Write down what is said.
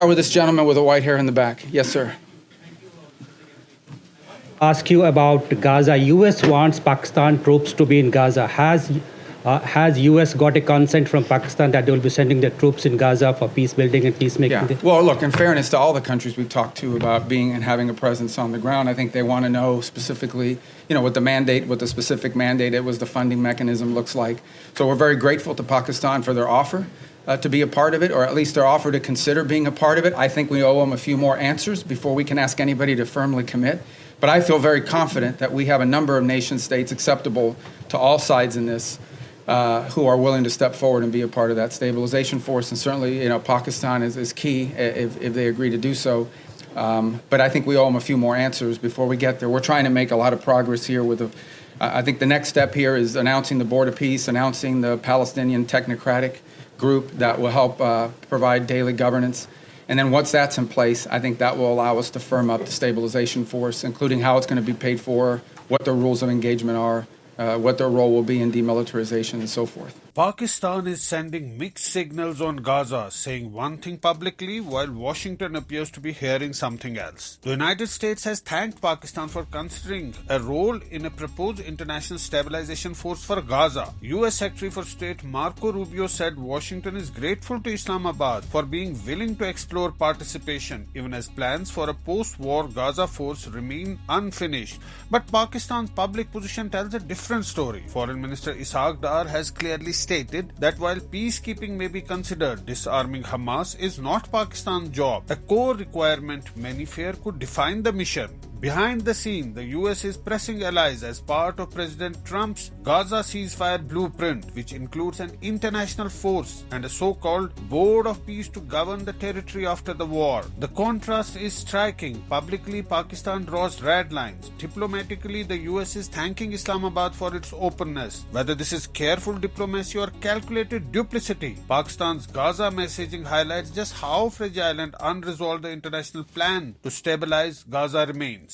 With this gentleman with the white hair in the back. Yes, sir. Ask you about Gaza. U.S. wants Pakistan troops to be in Gaza. Has U.S. got a consent from Pakistan that they will be sending their troops in Gaza for peace building and peacemaking? Yeah. Well, look, in fairness to all the countries we've talked to about being and having a presence on the ground, I think they want to know specifically, what the mandate, what the specific mandate, what the funding mechanism looks like. So we're very grateful to Pakistan for their offer to be a part of it, or at least their offer to consider being a part of it. I think we owe them a few more answers before we can ask anybody to firmly commit. But I feel very confident that we have a number of nation states acceptable to all sides in this who are willing to step forward and be a part of that stabilization force. And certainly, Pakistan is key if they agree to do so. But I think we owe them a few more answers before we get there. We're trying to make a lot of progress here I think the next step here is announcing the Board of Peace, announcing the Palestinian Technocratic Group that will help provide daily governance. And then once that's in place, I think that will allow us to firm up the stabilization force, including how it's going to be paid for, what the rules of engagement are, what their role will be in demilitarization and so forth. Pakistan is sending mixed signals on Gaza, saying one thing publicly while Washington appears to be hearing something else. The United States has thanked Pakistan for considering a role in a proposed international stabilization force for Gaza. U.S. Secretary for State Marco Rubio said Washington is grateful to Islamabad for being willing to explore participation, even as plans for a post-war Gaza force remain unfinished. But Pakistan's public position tells a different story. Foreign Minister Ishaq Dar has clearly stated that while peacekeeping may be considered, disarming Hamas is not Pakistan's job. A core requirement many fear could define the mission. Behind the scene, the US is pressing allies as part of President Trump's Gaza ceasefire blueprint, which includes an international force and a so-called Board of Peace to govern the territory after the war. The contrast is striking. Publicly, Pakistan draws red lines. Diplomatically, the US is thanking Islamabad for its openness. Whether this is careful diplomacy or calculated duplicity, Pakistan's Gaza messaging highlights just how fragile and unresolved the international plan to stabilize Gaza remains.